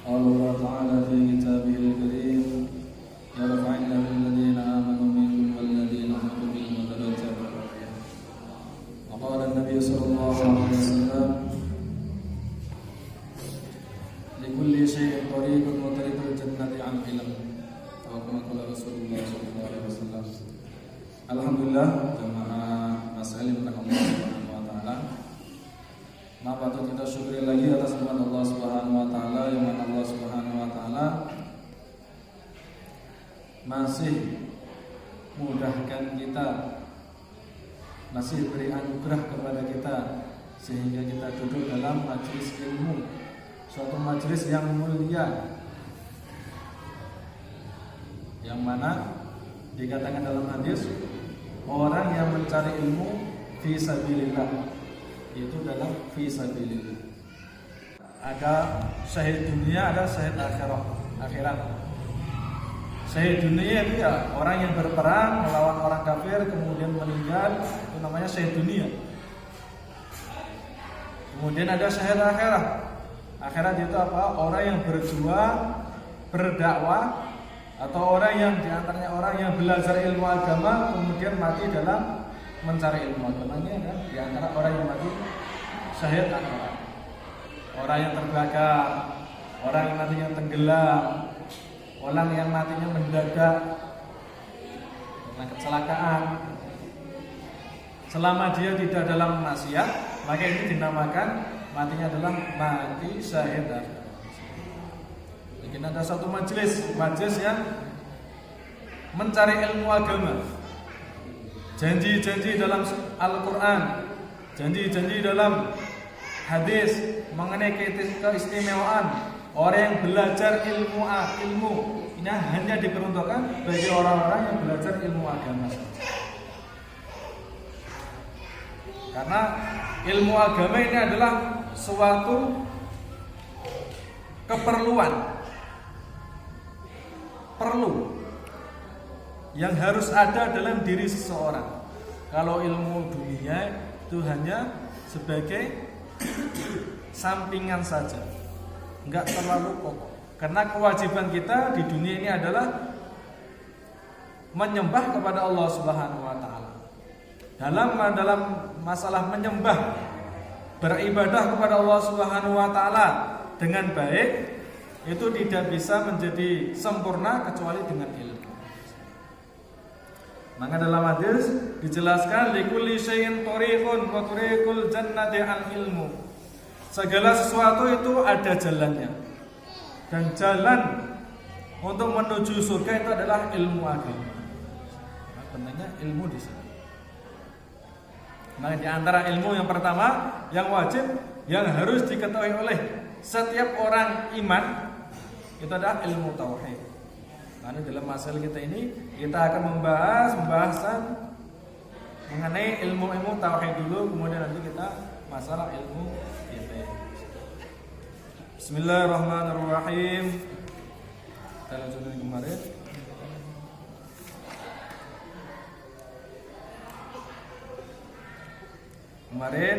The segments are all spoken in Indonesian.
قال الله تعالى في كتابه الكريم يرفع الله الذين آمنوا منكم والذين أوتوا العلم درجات. وقال النبي صلى الله عليه وسلم لكل شيء طريق وطريق الجنة عن علم. وكما قال رسول الله صلى الله عليه وسلم. Alhamdulillah, jemaah masalim Allah Subhanahu wa taala. Nah, patut kita syukuri lagi atas nikmat Allah Subhanahu wa taala, yang mana Allah Subhanahu wa taala masih mudahkan kita, masih beri anugerah kepada kita sehingga kita duduk dalam majelis ilmu, suatu majelis yang mulia, yang mana dikatakan dalam hadis orang yang mencari ilmu fi sabilillah, itu dalam fi sabilillah. Ada syahid dunia, ada syahid akhirat. Syahid dunia itu ya orang yang berperang melawan orang kafir kemudian meninggal, itu namanya syahid dunia. Kemudian ada syahid akhirat. Akhirat itu apa? Orang yang berjuang, berdakwah, atau orang yang diantaranya orang yang belajar ilmu agama kemudian mati dalam mencari ilmu agamanya, kan? Diantara orang yang mati syahid akhirat, orang yang terbakar, orang yang matinya tenggelam, orang yang matinya mendadak karena kecelakaan. Selama dia tidak dalam maksiat, maka ini dinamakan matinya adalah mati syahid akhirat. Mungkin ada satu majelis yang mencari ilmu agama, janji-janji dalam Al-Quran, janji-janji dalam hadis mengenai keistimewaan orang yang belajar ilmu ini hanya diperuntukkan bagi orang-orang yang belajar ilmu agama. Karena ilmu agama ini adalah suatu keperluan, yang harus ada dalam diri seseorang. Kalau ilmu dunia itu hanya sebagai sampingan saja, enggak terlalu pokok. Karena kewajiban kita di dunia ini adalah menyembah kepada Allah Subhanahu wa taala. Dalam masalah menyembah, beribadah kepada Allah Subhanahu wa taala dengan baik, itu tidak bisa menjadi sempurna kecuali dengan ilmu. Maka dalam hadis dijelaskan likulli syai'in thariqun wa thariqul jannati al ilmu. Segala sesuatu itu ada jalannya. Dan jalan untuk menuju surga itu adalah ilmu agama. Nah, pentingnya ilmu di sini. Nah, di antara ilmu yang pertama yang wajib yang harus diketahui oleh setiap orang iman itu adalah ilmu tauhid. Karena dalam masalah kita ini kita akan membahas pembahasan mengenai ilmu tauhid dulu, kemudian nanti kita masalah ilmu kita. Bismillahirrahmanirrahim. Kita lanjutkan kemarin. Kemarin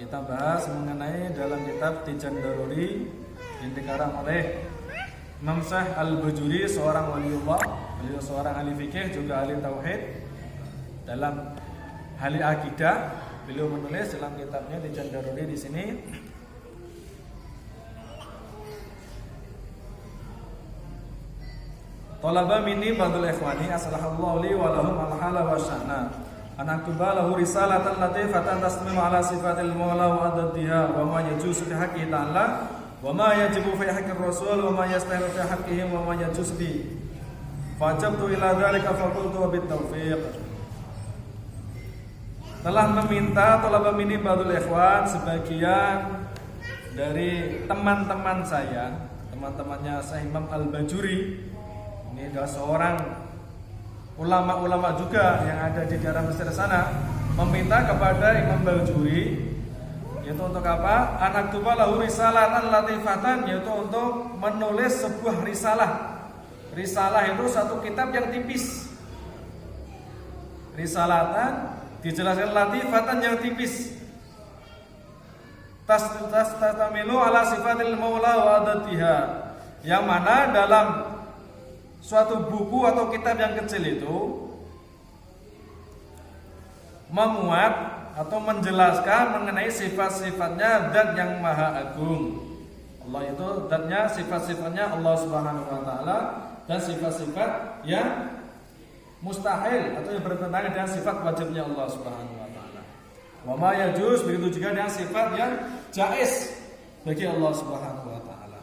kita bahas mengenai dalam kitab Tijan Daruri yang dikarang oleh Imam Syekh Al-Bajuri, seorang waliullah, beliau seorang ahli fikih juga ahli tauhid. Dalam ahli akidah, beliau menulis dalam kitabnya Tijan Daruri di sini. Talaba minni ba'dul ikhwani aslahallahu li wa lahum al-hala wa sya'na. Anaktuba lahu risalatan latifatan tasmimu ala sifatil mawla wa adadiha wa ma yajuzu fi haqqi ta'ala wa ma yajibu fi haqqi rasul wa ma yastahilu fi haqqihim wa ma yajuzu bi. Fajabtu ila dzalika faqultu wa bitaufiq. Telah meminta talaba minni ba'dul ikhwan, sebagian dari teman-teman saya, teman-temannya Syekh Imam Al-Bajuri. Ini adalah seorang ulama-ulama juga yang ada di daerah Mesir sana, meminta kepada Imam Bajuri, yaitu untuk apa? Anak tuba lahu risalatan latifatan, yaitu untuk menulis sebuah risalah. Risalah itu satu kitab yang tipis. Risalatan dijelaskan latifatan yang tipis. tastamilu ala sifatil maula wa adatiha, yang mana dalam suatu buku atau kitab yang kecil itu memuat atau menjelaskan mengenai sifat-sifatnya zat yang maha agung. Allah itu zatnya, sifat-sifatnya Allah Subhanahu wa taala, dan sifat-sifat yang mustahil atau yang bertentangan dengan sifat wajibnya Allah Subhanahu wa taala. Wa ma yajuz, begitu juga dengan sifat yang jaiz bagi Allah Subhanahu wa taala.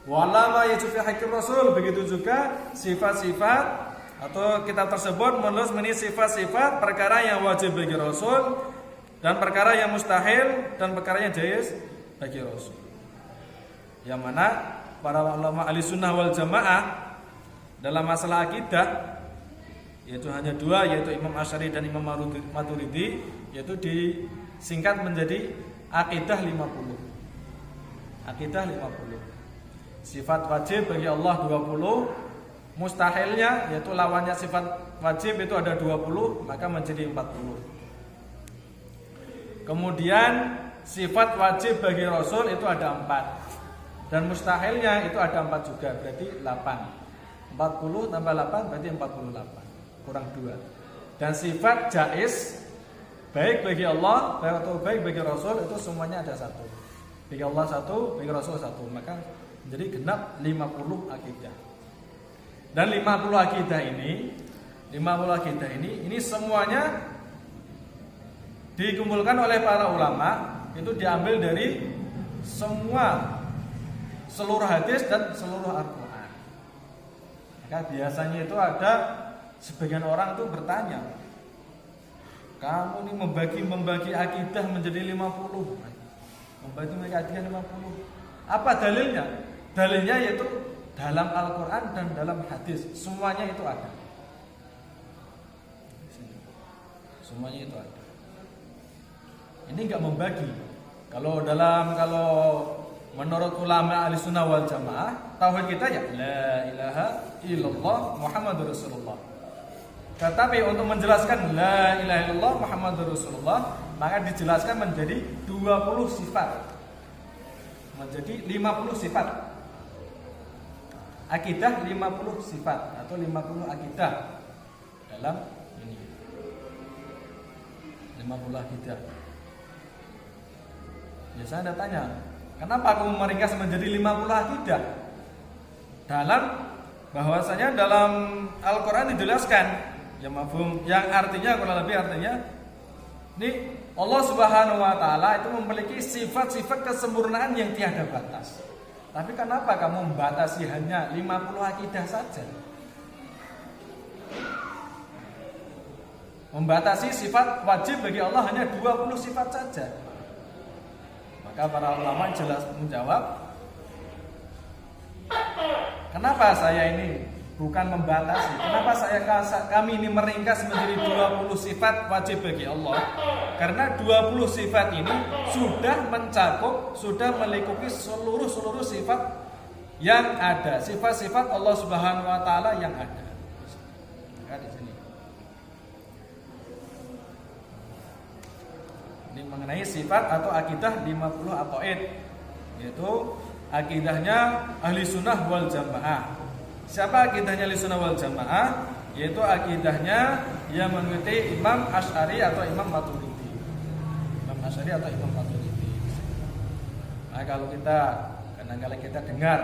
Wa la ma yajuz fi haqqir rasul, begitu juga sifat-sifat atau kitab tersebut menulis mengenai sifat-sifat perkara yang wajib bagi Rasul, dan perkara yang mustahil, dan perkara yang jaiz bagi Rasul. Yang mana para ulama ahli sunnah wal jamaah dalam masalah akidah yaitu hanya dua, yaitu Imam Asy'ari dan Imam Maturidi, yaitu disingkat menjadi akidah 50. Akidah 50. Sifat wajib bagi Allah 20, mustahilnya yaitu lawannya sifat wajib itu ada 20, maka menjadi 40. Kemudian sifat wajib bagi Rasul itu ada 4, dan mustahilnya itu ada 4 juga, berarti 8. 40 tambah 8 berarti 48, kurang 2. Dan sifat jaiz baik bagi Allah atau baik bagi Rasul itu semuanya ada 1. Bagi Allah 1, bagi Rasul 1, maka menjadi genap 50 akidah. Dan 50 akidah ini semuanya dikumpulkan oleh para ulama, itu diambil dari seluruh hadis dan seluruh Al-Quran. Maka biasanya itu ada sebagian orang itu bertanya, kamu ini membagi akidah menjadi 50, membagi akidah 50, apa dalilnya? Dalilnya yaitu dalam Al-Quran dan dalam hadis, semuanya itu ada. Semuanya itu ada. Ini enggak membagi. Kalau menurut ulama ahli sunnah wal jamaah, tauhid kita ya la ilaha illallah Muhammadur Rasulullah. Tetapi untuk menjelaskan la ilaha illallah Muhammadur Rasulullah, maka dijelaskan menjadi 20 sifat. Menjadi 50 sifat. Akidah 50 sifat atau 50 akidah dalam ini 50 akidah. Biasanya Anda tanya, kenapa aku meringkas menjadi 50 akidah? Dalam bahwasanya dalam Al-Quran dijelaskan yang artinya kurang lebih artinya ini Allah Subhanahu wa taala itu memiliki sifat-sifat kesempurnaan yang tiada batas. Tapi kenapa kamu membatasi hanya 50 akidah saja? Membatasi sifat wajib bagi Allah hanya 20 sifat saja. Maka para ulama jelas menjawab, kenapa saya ini bukan membatasi? Kenapa kami ini meringkas menjadi 20 sifat wajib bagi Allah? Karena 20 sifat ini sudah mencakup, sudah melingkupi seluruh sifat yang ada, sifat-sifat Allah Subhanahu wa taala yang ada. Maka di sini. Ini mengenai sifat atau akidah 50 aqaid, yaitu akidahnya ahli sunnah wal jamaah. Siapa akidahnya ahli sunnah wal jamaah? Yaitu akidahnya yang mengikuti Imam Asy'ari atau Imam Maturidi. Asy'ari atau Imam Maturidi. Nah, kalau kadang-kadang kita dengar,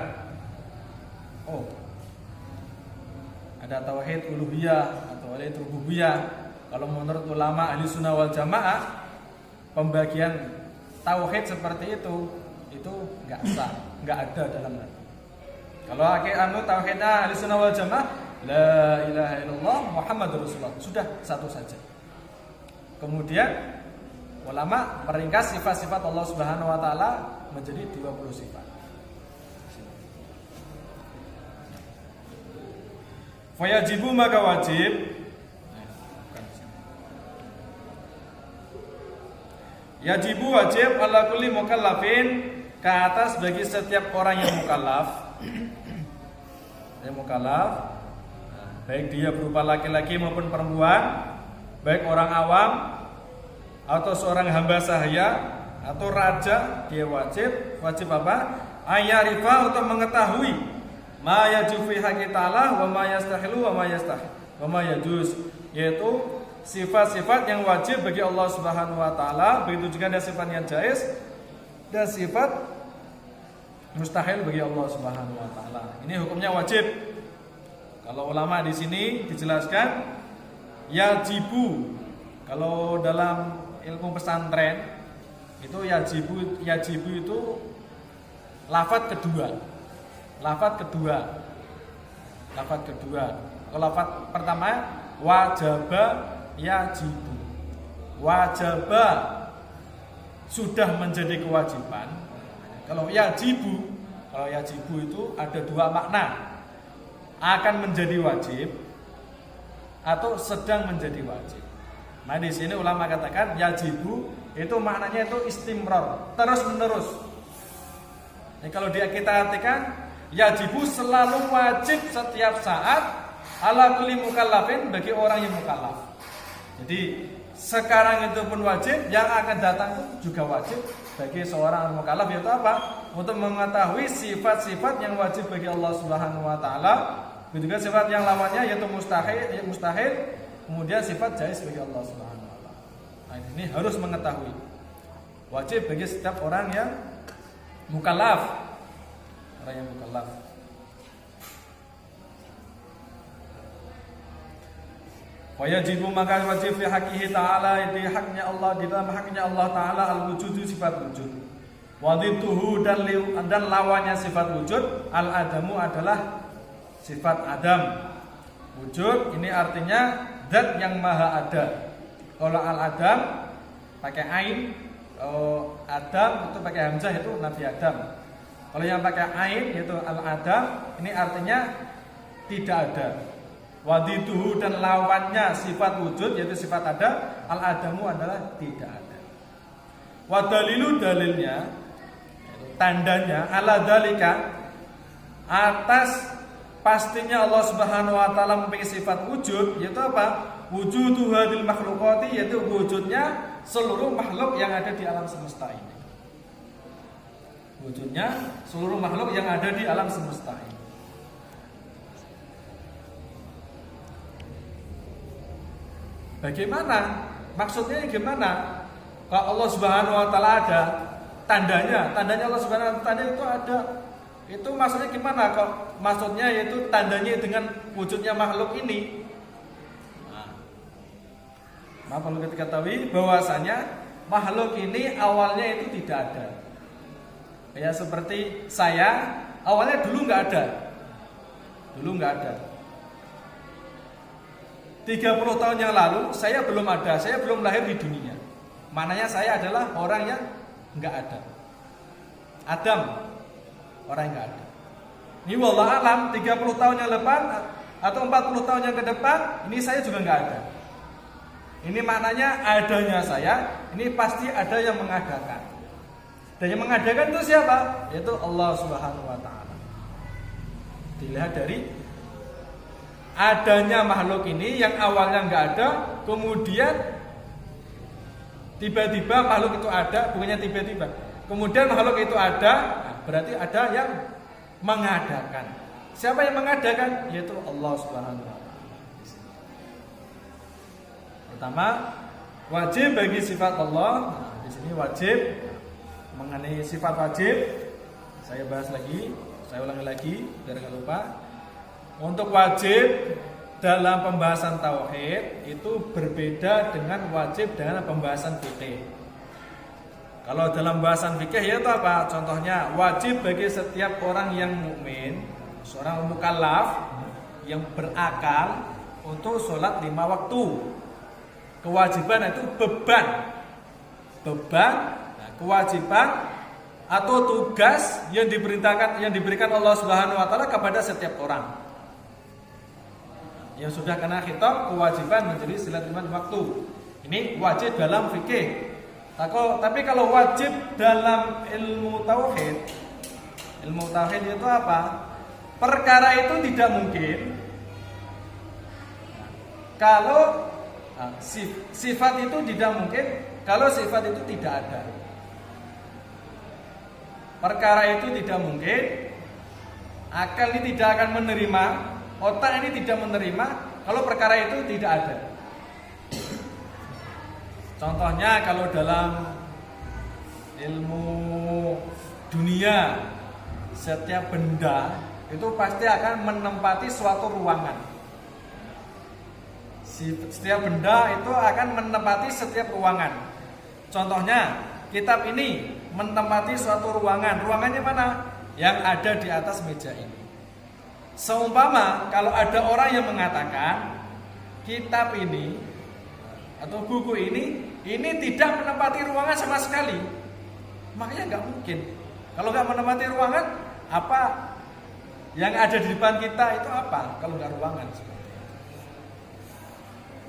ada tauhid uluhiyah atau tauhid rububiyah. Kalau menurut ulama ahli sunnah wal jamaah, pembagian tauhid seperti itu nggak sah, nggak ada dalam Nabi. Kalau tauhidnya ahli sunnah wal jamaah, la ilaha illallah Muhammadur Rasulullah, sudah satu saja. Kemudian ulama meringkas sifat-sifat Allah Subhanahu wa taala menjadi 20 sifat. Fayajibu, maka wajib yajibu wajib ala kulli mukallafin, ke atas bagi setiap orang yang mukallaf. Yang mukallaf, baik dia berupa laki-laki maupun perempuan, baik orang awam atau seorang hamba sahaya atau raja, dia wajib apa? Ayarifa, untuk mengetahui ma yajibu fi haqqi ta'ala wa ma yastahilu wa ma yajuz, yaitu sifat-sifat yang wajib bagi Allah Subhanahu wa taala, begitu juga ada sifat yang jaiz dan sifat mustahil bagi Allah Subhanahu wa taala. Ini hukumnya wajib. Kalau ulama di sini dijelaskan yajibu. Kalau dalam ilmu pesantren itu yajibu itu lafaz kedua. Kalau lafaz pertama wajaba yajibu. Wajaba sudah menjadi kewajiban. Kalau yajibu itu ada dua makna. Akan menjadi wajib atau sedang menjadi wajib. Nah, di sini ulama katakan yajibu itu maknanya itu istimrar, terus menerus. Kalau kita artikan yajibu selalu wajib setiap saat ala kulli mukallafin, bagi orang yang mukallaf. Jadi sekarang itu pun wajib, yang akan datang pun juga wajib bagi seorang mukallaf, yaitu apa? Untuk mengetahui sifat-sifat yang wajib bagi Allah Subhanahu wa taala, juga sifat yang lawannya yaitu mustahil, kemudian sifat jaiz bagi Allah Subhanahu wa taala. Nah, ini harus mengetahui. Wajib bagi setiap orang yang mukallaf. Wajibu, maka wajib fi haqqihi ta'ala, di haknya Allah, di dalam haknya Allah taala al-wujudu, sifat wujud. Wadituhu, dan lawannya sifat wujud, al-adamu, adalah sifat adam. Wujud ini artinya zat yang maha ada. Kalau al-adam pakai ain, kalau adam itu pakai hamzah, itu Nabi Adam. Kalau yang pakai ain yaitu al-adam, ini artinya tidak ada. Wadituhu, dan lawannya sifat wujud yaitu sifat ada, al-adamu adalah tidak ada. Wadalilu, dalilnya, tandanya, ala dalika, atas pastinya Allah Subhanahu wa taala memiliki sifat wujud, yaitu apa? Wujudu hadil makhluqati, yaitu wujudnya seluruh makhluk yang ada di alam semesta ini. Wujudnya seluruh makhluk yang ada di alam semesta ini. Bagaimana? Maksudnya gimana? Kalau Allah Subhanahu wa taala ada, tandanya Allah Subhanahu wa taala itu ada. Itu maksudnya gimana? Kok maksudnya yaitu tandanya dengan wujudnya makhluk ini. Nah, perlu kita ketahui bahwasanya makhluk ini awalnya itu tidak ada. Ya, seperti saya awalnya dulu nggak ada. 30 tahun yang lalu saya belum ada, saya belum lahir di dunia. Maknanya saya adalah orang yang nggak ada. Adam, orang yang nggak ada. Ini wallah alam 30 tahun yang depan atau 40 tahun yang ke depan, ini saya juga nggak ada. Ini maknanya adanya saya, ini pasti ada yang mengadakan. Dan yang mengadakan itu siapa? Yaitu Allah Subhanahu wa taala. Dilihat dari adanya makhluk ini yang awalnya nggak ada, kemudian tiba-tiba makhluk itu ada, bukannya tiba-tiba. Kemudian makhluk itu ada, berarti ada yang mengadakan. Siapa yang mengadakan? Yaitu Allah Subhanahu wa taala. Pertama, wajib bagi sifat Allah. Nah, di sini wajib mengenai sifat wajib. Saya bahas lagi, saya ulangi lagi biar nggak lupa. Untuk wajib dalam pembahasan tauhid itu berbeda dengan wajib dengan pembahasan fikih. Kalau dalam pembahasan fikih yaitu apa? Contohnya wajib bagi setiap orang yang mukmin, seorang mukallaf yang berakal untuk sholat 5 waktu. Kewajiban itu beban, nah, kewajiban atau tugas yang diberikan Allah Subhanahu wa taala kepada setiap orang. Yang sudah kena khitab kewajiban menjadi salat 5 waktu. Ini wajib dalam fikih. Tapi kalau wajib dalam ilmu tauhid itu apa? Perkara itu tidak mungkin kalau sifat itu tidak mungkin kalau sifat itu tidak ada. perkara itu tidak mungkin, akal ini tidak akan menerima, otak ini tidak menerima kalau perkara itu tidak ada. Contohnya kalau dalam ilmu dunia, setiap benda itu pasti akan menempati suatu ruangan. Setiap benda itu akan menempati setiap ruangan. Contohnya, kitab ini menempati suatu ruangan. Ruangannya mana? Yang ada di atas meja ini. Seumpama kalau ada orang yang mengatakan kitab ini atau buku ini tidak menempati ruangan sama sekali, makanya nggak mungkin. Kalau nggak menempati ruangan, apa yang ada di depan kita itu apa? Kalau nggak ruangan,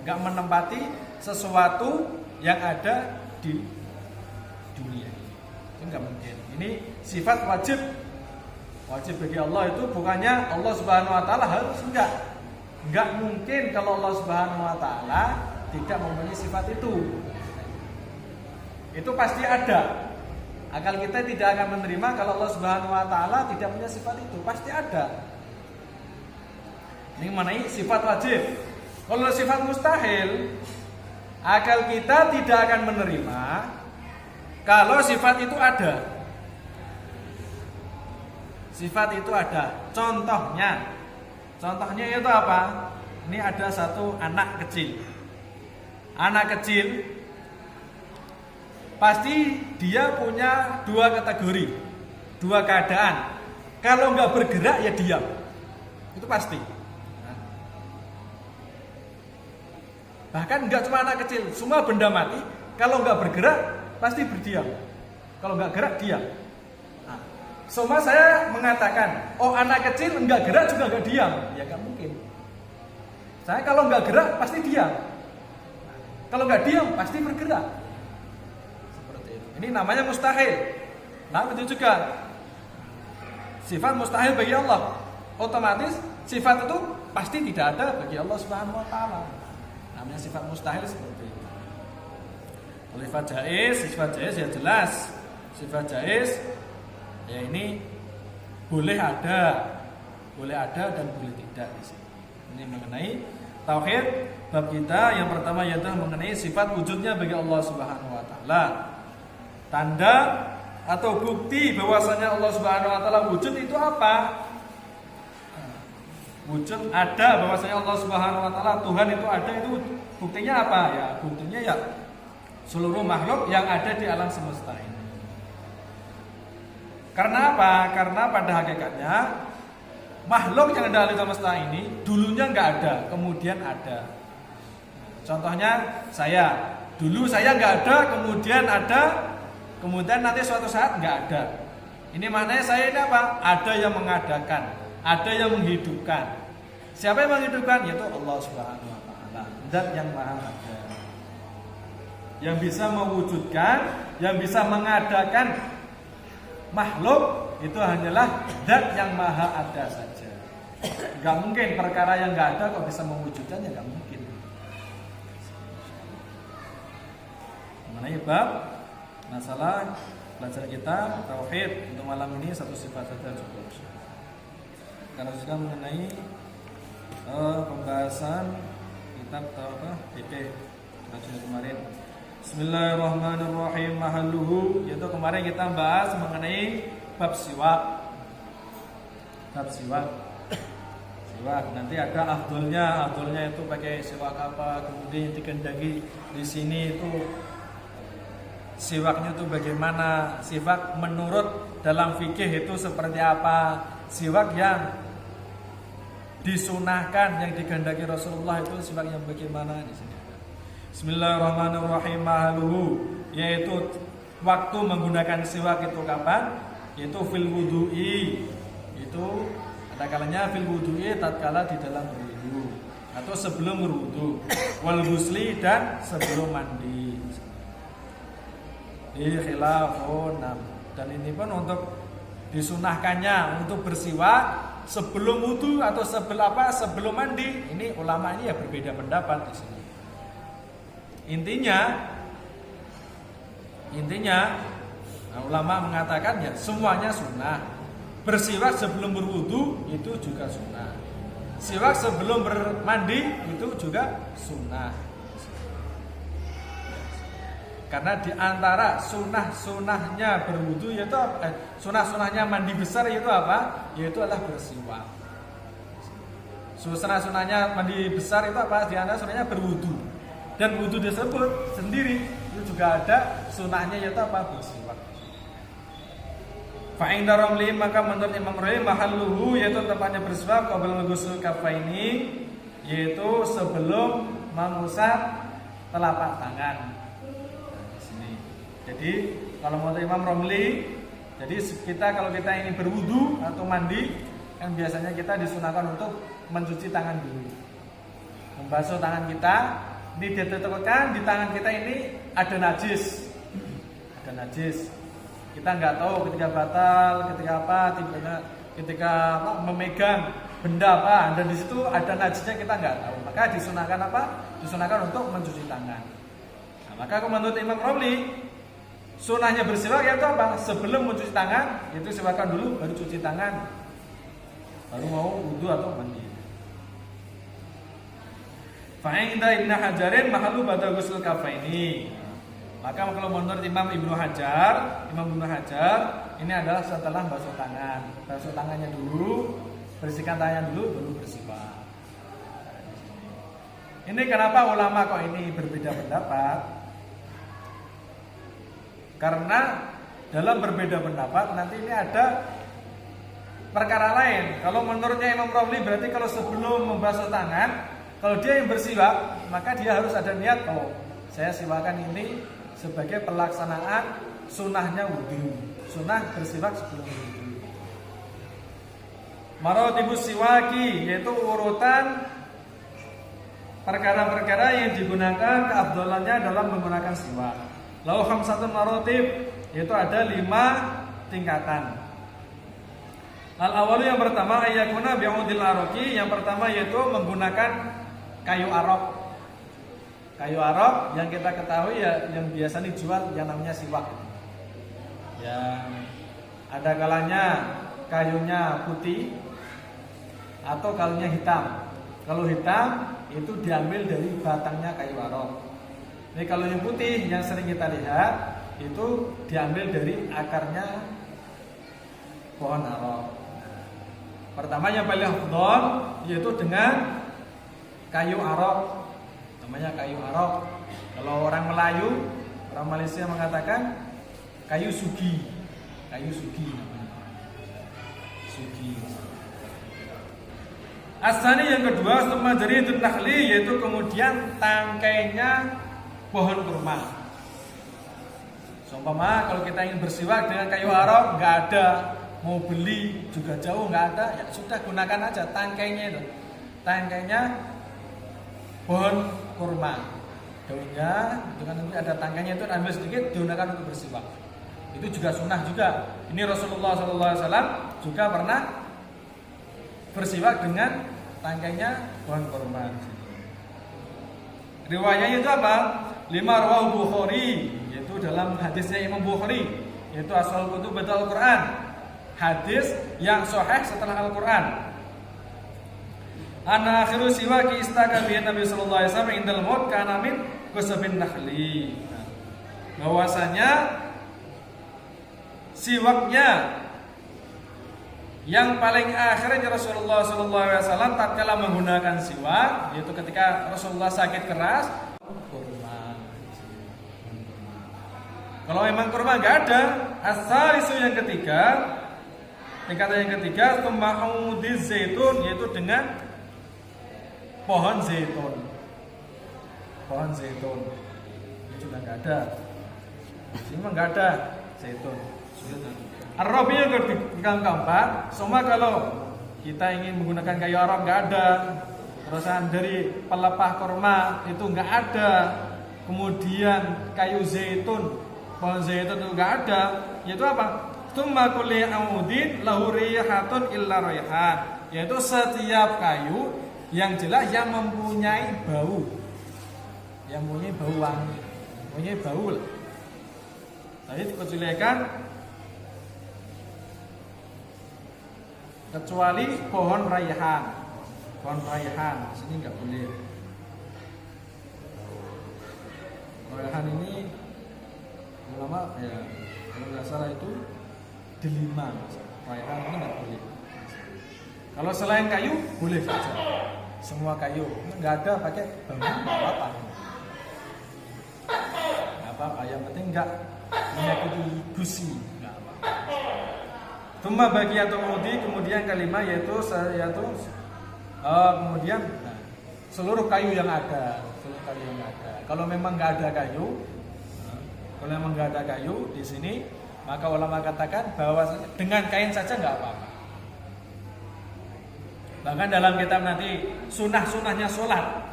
nggak menempati sesuatu yang ada di dunia, itu nggak mungkin. Ini sifat wajib bagi Allah, itu bukannya Allah Subhanahu Wa Taala harus, nggak mungkin kalau Allah Subhanahu Wa Taala tidak mempunyai sifat itu. Itu pasti ada. Akal kita tidak akan menerima kalau Allah Subhanahu Wa Taala tidak punya sifat itu, pasti ada. Ini mengenai sifat wajib. Kalau sifat mustahil, akal kita tidak akan menerima kalau sifat itu ada. Sifat itu ada. Contohnya itu apa? Ini ada satu anak kecil. Anak kecil pasti dia punya dua kategori, dua keadaan. Kalau nggak bergerak ya diam, itu pasti. Bahkan nggak cuma anak kecil, semua benda mati kalau nggak bergerak pasti berdiam. Kalau nggak gerak diam. Semua saya mengatakan, oh anak kecil nggak gerak juga nggak diam, ya nggak mungkin. Saya kalau nggak gerak pasti diam. Kalau nggak diam pasti bergerak. Seperti itu. Ini namanya mustahil. Nah itu juga sifat mustahil bagi Allah. Otomatis sifat itu pasti tidak ada bagi Allah Subhanahu Wa Taala. Namanya sifat mustahil seperti itu. Kalau sifat jaiz ya jelas. Sifat jaiz ya ini boleh ada dan boleh tidak di sini. Ini mengenai tauhid bab kita yang pertama yaitu mengenai sifat wujudnya bagi Allah Subhanahu Wa Taala. Tanda atau bukti bahwasanya Allah Subhanahu Wa Taala wujud itu apa? Wujud ada, bahwasanya Allah Subhanahu Wa Taala Tuhan itu ada, itu buktinya apa? Ya buktinya ya seluruh makhluk yang ada di alam semesta ini. Karena apa? Karena pada hakikatnya makhluk yang ada di alam semesta ini dulunya nggak ada, kemudian ada. Contohnya dulu saya nggak ada, kemudian ada, kemudian nanti suatu saat nggak ada. Ini maknanya saya ini apa? Ada yang mengadakan, ada yang menghidupkan. Siapa yang menghidupkan? Yaitu Allah Subhanahu Wa Taala, Zat yang Maha Ada, yang bisa mewujudkan, yang bisa mengadakan makhluk itu hanyalah Zat yang Maha Ada saja. Gak mungkin perkara yang gak ada kok bisa mewujudkan, ya gak mungkin. Mengenai bab masalah belajar kita tauhid untuk malam ini satu sifat saja cukup. Karena sudah mengenai pembahasan kitab BP kemarin. Bismillahirrahmanirrahim. Mahalluhu, yaitu kemarin kita bahas mengenai bab siwak. Nanti ada afdolnya itu pakai siwak apa, kemudian dikehendaki di sini itu siwaknya itu bagaimana, siwak menurut dalam fikih itu seperti apa, siwak yang disunahkan yang dikehendaki Rasulullah itu siwak yang bagaimana di sini. Bismillahirrahmanirrahim. Mahaluhu, yaitu waktu menggunakan siwak itu kapan? Yaitu fil wudu'i, itu ada kalanya fil wudu'i tatkala di dalam berwudu atau sebelum berwudu, wal ghusli dan sebelum mandi. Khilafun, dan ini pun untuk disunahkannya untuk bersiwak sebelum wudu atau sebelum mandi. Ini ulama ini ya berbeda pendapat di sini. Intinya Nah, ulama mengatakan ya semuanya sunnah. Bersiwak sebelum berwudu itu juga sunnah. Siwak sebelum bermandi itu juga sunnah. Karena di antara sunnah-sunnahnya berwudu yaitu sunnah-sunnahnya mandi besar yaitu apa? Yaitu adalah bersiwak. Sunnah-sunnahnya mandi besar itu apa? Di antara sunnahnya berwudu. Dan wudu tersebut sendiri itu juga ada sunnahnya yaitu apa? Bersiwak. Fa'inda Romli, maka menurut Imam Romli mahalluhu yaitu tempatnya bersiwak qabla ghusl kafaini, yaitu sebelum mengusap telapak tangan. Nah, di sini. Jadi kalau menurut Imam Romli, jadi kalau kita ingin berwudu atau mandi, kan biasanya kita disunahkan untuk mencuci tangan dulu, membasuh tangan kita. Ini ditentukan di tangan kita ini ada najis, Kita nggak tahu ketika batal, ketika apa, ketika memegang benda apa, dan di situ ada najisnya kita nggak tahu. Maka disunahkan apa? Disunahkan untuk mencuci tangan. Nah, maka menurut Imam Romli, sunahnya bersiwak yaitu apa? Sebelum mencuci tangan, itu siwakan dulu, baru cuci tangan, baru mau wudu atau mandi. Fa'inda Ibnu Hajarin mahalu ba'da ghusl kafaini. Maka kalau menurut Imam Ibnu Hajar ini adalah setelah basuh tangan. Basuh tangannya dulu, bersihkan tangannya dulu, baru bersiwak. Ini kenapa ulama kok ini berbeda pendapat? Karena dalam berbeda pendapat nanti ini ada perkara lain. Kalau menurutnya Imam Romli berarti kalau sebelum membasuh tangan, kalau dia yang bersiwak, maka dia harus ada niat, saya siwakan ini sebagai pelaksanaan sunnahnya wudu. Sunnah bersiwak sebelum wudu. Maratibus siwaki, yaitu urutan perkara-perkara yang digunakan keabdalannya dalam menggunakan siwak. Lahu khamsatun maratib, yaitu ada 5 tingkatan. Al-awalu yang pertama ayyakuna bi'udil aroki, yang pertama yaitu menggunakan kayu arok. Kayu arok yang kita ketahui ya, yang biasa dijual yang namanya siwak. Yang ada kalanya kayunya putih atau kayunya hitam. Kalau hitam itu diambil dari batangnya kayu arok. Ini kalau yang putih yang sering kita lihat itu diambil dari akarnya pohon arok. Pertama yang paling afdal yaitu dengan kayu arok, namanya kayu arok. Kalau orang Melayu, orang Malaysia mengatakan kayu sugi namanya. Sugi. Asani yang kedua, summa jaridun nakhli, yaitu kemudian tangkainya pohon kurma. Seumpama kalau kita ingin bersiwak dengan kayu arok, nggak ada, mau beli juga jauh nggak ada, ya sudah gunakan aja tangkainya itu. Tangkainya pohon kurma, daunnya itu kan nanti ada tangkainya itu ambil sedikit digunakan untuk bersiwak. Itu juga sunnah juga. Ini Rasulullah SAW juga pernah bersiwak dengan tangkainya pohon kurma. Riwayatnya itu apa? 5 rawahu Bukhari, yaitu dalam hadisnya Imam Bukhari, yaitu asal kutub Al-Quran, hadis yang sahih setelah Al-Quran. Ana akhiru siwaki istaka bi Nabi sallallahu alaihi wasallam indal maut kana min kusabin nakhli. Bahwasanya siwaknya yang paling akhirnya Rasulullah sallallahu alaihi wasallam tatkala menggunakan siwak, yaitu ketika Rasulullah sakit keras, kurma. Kalau memang kurma enggak ada, asal isu yang ketiga, tingkatan yang ketiga kemaudiz zaitun, yaitu dengan pohon zaitun. Pohon zaitun ini juga nggak ada. Ini memang nggak ada zaitun. Ar-rabi yang keempat, semua kalau kita ingin menggunakan kayu arok nggak ada, terusan dari pelepah kurma itu nggak ada, kemudian kayu zaitun, pohon zaitun itu nggak ada, yaitu apa? Tsumma kulli amudin lahu rihatun illa raihan, yaitu setiap kayu yang jelas yang mempunyai bau, yang mempunyai bau wangi, mempunyai bau lah. Tapi dikecualikan kecuali pohon raihan. Pohon raihan di sini nggak boleh. Raihan ini ulama ya kalau nggak salah itu delima. Raihan ini nggak boleh. Kalau selain kayu boleh saja. Semua kayu nggak ada pakai bambu nggak apa-apa. Nggak apa-apa. Yang penting nggak menyakiti gusi. Nggak apa-apa. Tumma bagiyatul mudi, kemudian kelima yaitu kemudian seluruh kayu yang ada. Kalau memang nggak ada kayu, di sini maka ulama katakan bahwa dengan kain saja nggak apa-apa. Bahkan dalam kitab nanti sunahnya sholat.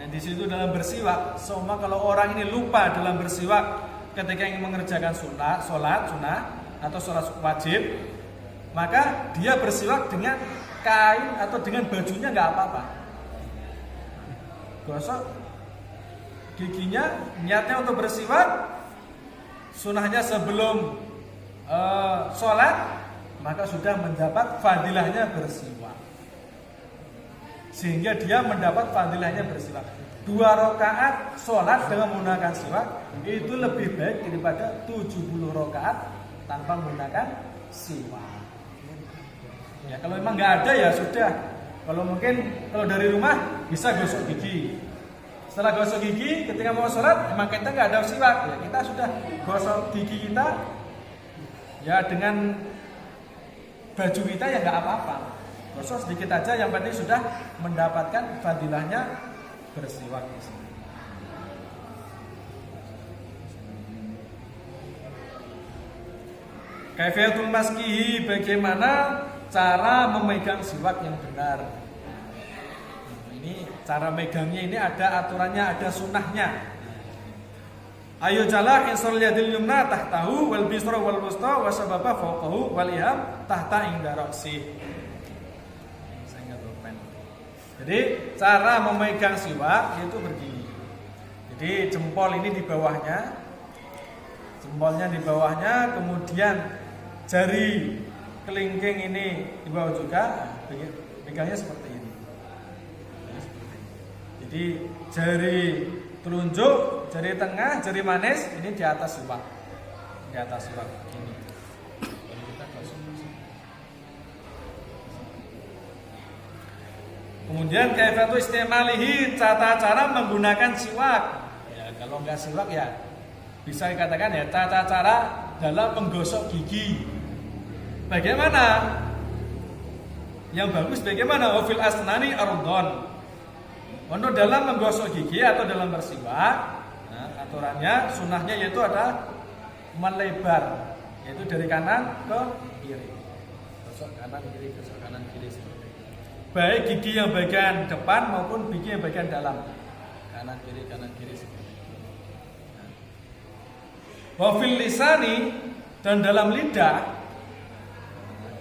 Nah, di situ dalam bersiwak, semua kalau orang ini lupa dalam bersiwak ketika ingin mengerjakan sholat sunah atau sholat wajib, maka dia bersiwak dengan kain atau dengan bajunya nggak apa-apa. Gosok giginya, niatnya untuk bersiwak, sunahnya sebelum sholat, maka sudah mendapat fadilahnya bersiwak. Sehingga dia mendapat fadilahnya bersiwak. 2 rakaat sholat dengan menggunakan siwak itu lebih baik daripada 70 rakaat tanpa menggunakan siwak. Ya, kalau memang nggak ada ya sudah. Kalau dari rumah bisa gosok gigi. Setelah gosok gigi, ketika mau sholat, emang kita nggak ada siwak, ya kita sudah gosok gigi kita, ya dengan baju kita ya nggak apa-apa. Gosok sedikit aja, yang penting sudah mendapatkan fadilahnya bersiwak di sini. Kaifiyatul maskihi, bagaimana cara memegang siwak yang benar. Ini cara megangnya ini ada aturannya, ada sunnahnya. Ayo jalah insol yadil yumna tahtahu wal bisra wal wusta wa sababa fawqahu wal iham tahta inda ra'si. Jadi cara memegang siwak itu begini. Jadi jempol ini di bawahnya, jempolnya di bawahnya, kemudian jari kelingking ini di bawah juga, pegangnya seperti ini. Jadi jari telunjuk, jari tengah, jari manis ini di atas siwak, di atas siwak ini. Kemudian kaifatu istimalihi, tata cara menggunakan siwak. Ya, kalau enggak siwak ya bisa dikatakan ya tata cara dalam menggosok gigi. Bagaimana? Yang bagus bagaimana? Wafil asnani ardon. Untuk dalam menggosok gigi atau dalam bersiwak, nah, aturannya sunnahnya yaitu ada melebar, yaitu dari kanan ke kiri. Gosok kanan kiri, gosok kanan kiri. Baik gigi yang bagian depan maupun gigi yang bagian dalam, kanan kiri seperti itu. Wafil lisani, dan dalam lidah,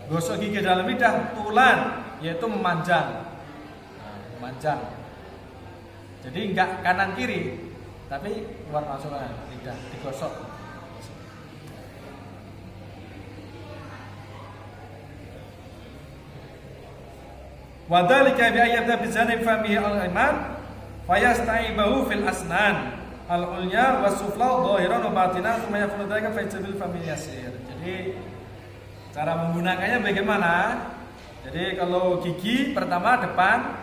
gosok gigi dalam lidah tulan, yaitu memanjang, memanjang. Jadi enggak kanan kiri, tapi keluar masuk lidah digosok. Wadhalika bi ayyabda bi janib famihi al-iman fayasta'ibahu fil asnan al-ulya was-sufla dhahiran wa batinan thumma yaf'alu dhalika fa yajabil famihi yasir. Jadi cara menggunakannya bagaimana? Jadi kalau gigi pertama depan,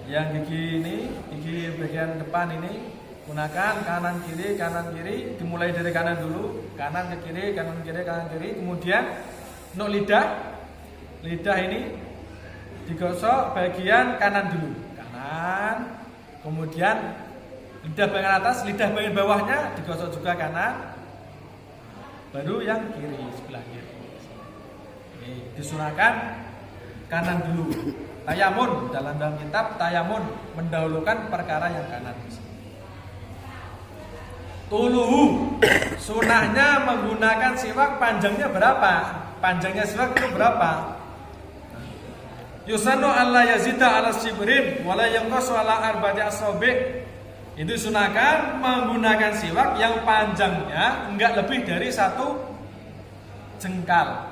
yang gigi ini, gigi bagian depan ini gunakan kanan kiri, dimulai dari kanan dulu, kanan ke kiri, kanan kiri, kemudian untuk lidah ini digosok bagian kanan dulu, kanan, kemudian lidah bagian atas, lidah bagian bawahnya digosok juga kanan, baru yang kiri, sebelah kiri. Ini disunahkan kanan dulu. Tayamun, dalam kitab tayamun mendahulukan perkara yang kanan. Tuluhu, sunahnya menggunakan siwak panjangnya berapa? Panjangnya siwak itu berapa? Yusanu alla yazida ala sibrin wala yanqasu ala arba'ati asabi'. Itu sunahkan menggunakan siwak yang panjangnya enggak lebih dari 1 jengkal.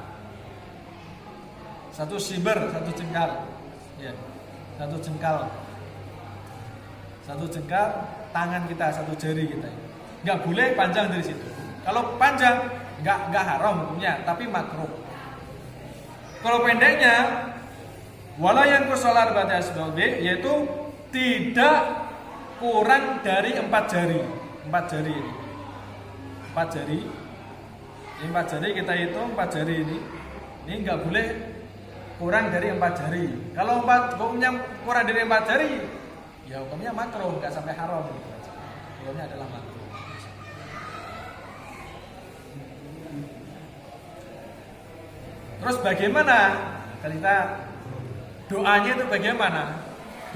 1 siber, 1 jengkal. Ya, 1 jengkal. 1 jengkal tangan kita, 1 jari kita. Enggak boleh panjang dari situ. Kalau panjang enggak haram hukumnya, tapi makruh. Kalau pendeknya wala yang kusolar batas asbabi, yaitu tidak kurang dari 4 jari. 4 jari ini. 4 jari. Ini 4 jari kita hitung 4 jari ini. Ini enggak boleh kurang dari 4 jari. Kalau hukumnya kurang dari 4 jari, ya hukumnya makruh, enggak sampai haram gitu aja. Hukumnya adalah makruh. Terus bagaimana? Kita doanya itu bagaimana?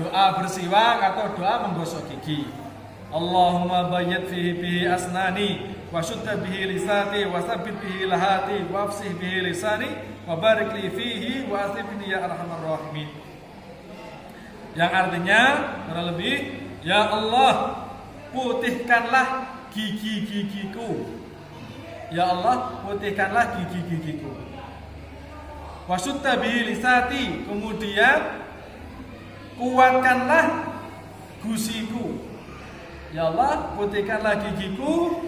Doa bersiwak atau doa menggosok gigi. Allahumma bayyid fihi bihi asnani wa syudda bihi lisati wa tsabbit bihi lahati wa afsih bihi lisani wa barik li fihi wa asibni ya arhamar rahimin. Yang artinya kurang lebih, ya Allah, putihkanlah gigi-gigiku. Ya Allah, putihkanlah gigi-gigiku. Wa syudda bihi lisati, kemudian kuatkanlah gusiku. Ya Allah, putihkanlah gigiku,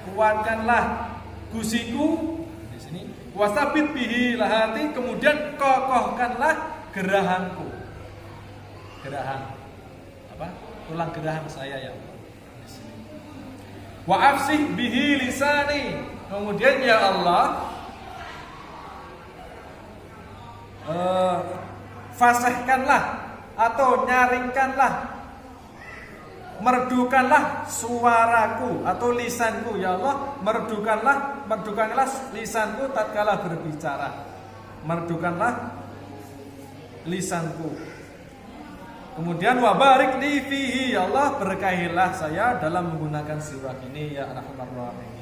kuatkanlah gusiku. Di sini wasabit bihi lahati, kemudian kokohkanlah gerahanku. Gerahan apa? Tulang gerahan saya ya Allah. Di sini. Wa afsih bihi lisani, kemudian ya Allah, fasihkanlah atau nyaringkanlah, merdukanlah suaraku atau lisanku. Ya Allah, merdukanlah lisanku tatkala berbicara. Merdukanlah lisanku. Kemudian wabarik li fihi, ya Allah, berkahilah saya dalam menggunakan siwak ini ya arhamar rahimin.